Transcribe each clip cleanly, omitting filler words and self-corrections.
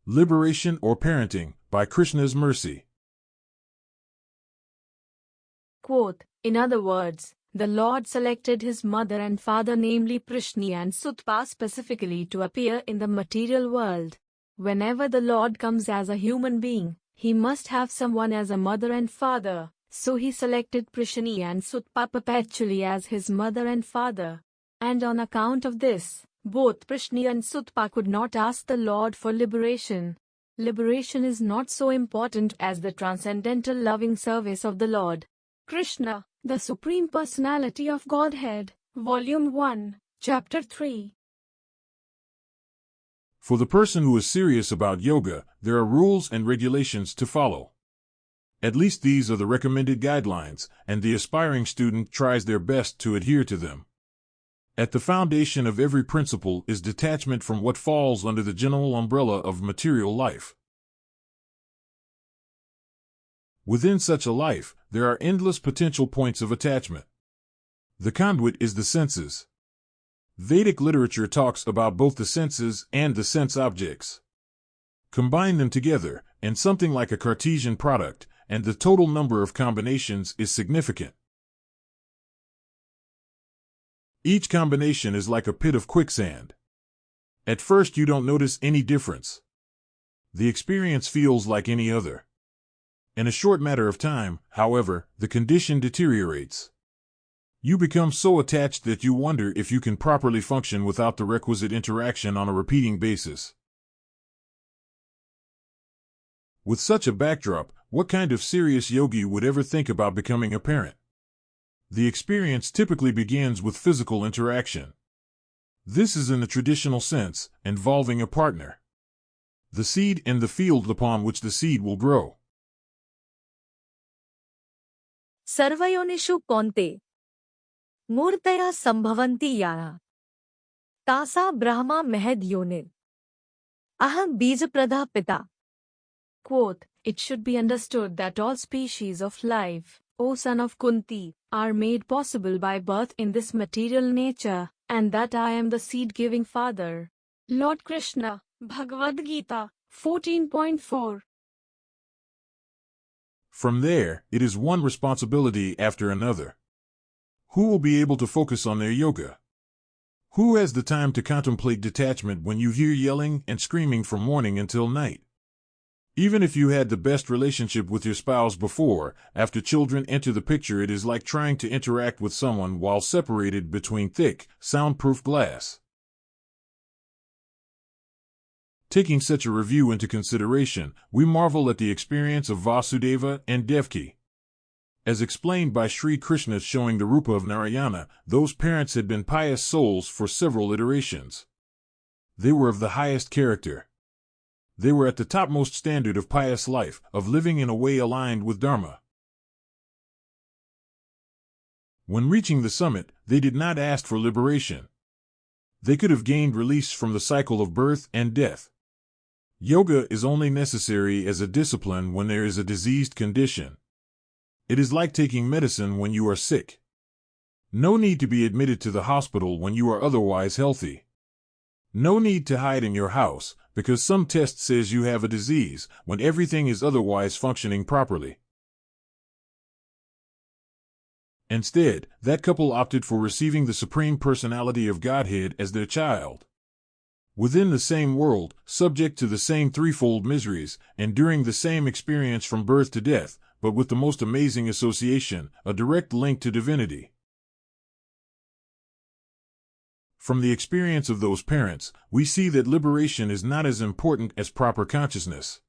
Liberation or Parenting, by Krishna's Mercy. Quote, in other words, the Lord selected his mother and father, namely Prishni and Sutapa, specifically to appear in the material world. Whenever the Lord comes as a human being, he must have someone as a mother and father, so he selected Prishni and Sutapa perpetually as his mother and father. And on account of this, both Prishni and Sutapa could not ask the Lord for liberation. Liberation is not so important as the transcendental loving service of the Lord. Krishna, the Supreme Personality of Godhead, Volume 1, Chapter 3. For the person who is serious about yoga, there are rules and regulations to follow. At least these are the recommended guidelines, and the aspiring student tries their best to adhere to them. At the foundation of every principle is detachment from what falls under the general umbrella of material life. Within such a life, there are endless potential points of attachment. The conduit is the senses. Vedic literature talks about both the senses and the sense objects. Combine them together, and something like a Cartesian product, and the total number of combinations is significant. Each combination is like a pit of quicksand. At first you don't notice any difference. The experience feels like any other. In a short matter of time, however, the condition deteriorates. You become so attached that you wonder if you can properly function without the requisite interaction on a repeating basis. With such a backdrop, what kind of serious yogi would ever think about becoming a parent? The experience typically begins with physical interaction. This is in the traditional sense, involving a partner. The seed and the field upon which the seed will grow. सर्वयोनिषु कौन्ते मूर्तया संभवन्ति याः तासा ब्रह्मा महद् योनिर् अहं बीजप्रदः पिता. Quote, it should be understood that all species of life, O son of Kunti, are made possible by birth in this material nature, and that I am the seed-giving father. Lord Krishna, Bhagavad-gita, 14.4. From there, it is one responsibility after another. Who will be able to focus on their yoga? Who has the time to contemplate detachment when you hear yelling and screaming from morning until night? Even if you had the best relationship with your spouse before, after children enter the picture, it is like trying to interact with someone while separated between thick, soundproof glass. Taking such a review into consideration, we marvel at the experience of Vasudeva and Devaki. As explained by Sri Krishna showing the Rupa of Narayana, those parents had been pious souls for several iterations. They were of the highest character. They were at the topmost standard of pious life, of living in a way aligned with Dharma. When reaching the summit, they did not ask for liberation. They could have gained release from the cycle of birth and death. Yoga is only necessary as a discipline when there is a diseased condition. It is like taking medicine when you are sick. No need to be admitted to the hospital when you are otherwise healthy. No need to hide in your house, because some test says you have a disease, when everything is otherwise functioning properly. Instead, that couple opted for receiving the Supreme Personality of Godhead as their child. Within the same world, subject to the same threefold miseries, enduring the same experience from birth to death, but with the most amazing association, a direct link to divinity. From the experience of those parents, we see that liberation is not as important as proper consciousness.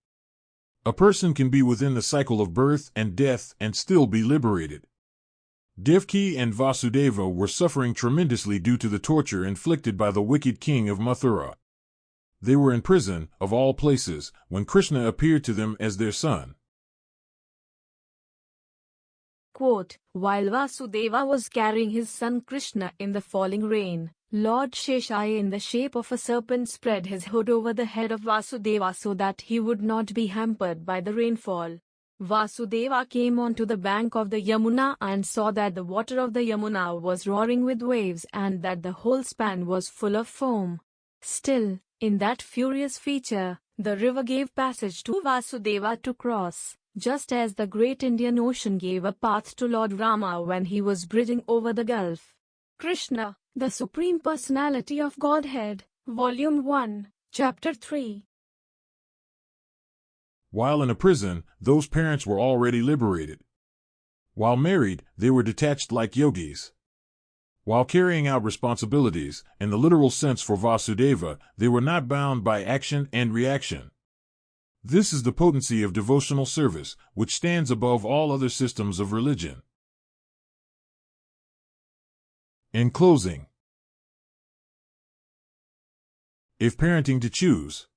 A person can be within the cycle of birth and death and still be liberated. Devaki and Vasudeva were suffering tremendously due to the torture inflicted by the wicked king of Mathura. They were in prison, of all places, when Krishna appeared to them as their son. Quote, while Vasudeva was carrying his son Krishna in the falling rain, Lord Sheshaya in the shape of a serpent spread his hood over the head of Vasudeva so that he would not be hampered by the rainfall. Vasudeva came onto the bank of the Yamuna and saw that the water of the Yamuna was roaring with waves and that the whole span was full of foam. Still, in that furious feature, The river gave passage to Vasudeva to cross, just as the great Indian Ocean gave a path to Lord Rama when he was bridging over the gulf. Krishna, the Supreme Personality of Godhead, Volume 1, Chapter 3. While in a prison, those parents were already liberated. While married, they were detached like yogis. While carrying out responsibilities, in the literal sense for Vasudeva, they were not bound by action and reaction. This is the potency of devotional service, which stands above all other systems of religion. In closing, if parenting to choose,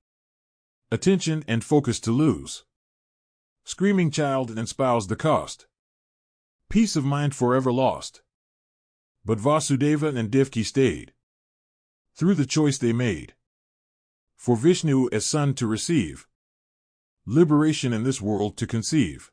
attention and focus to lose, screaming child and spouse the cost, peace of mind forever lost. But Vasudeva and Devaki stayed, through the choice they made, for Vishnu as son to receive, liberation in this world to conceive.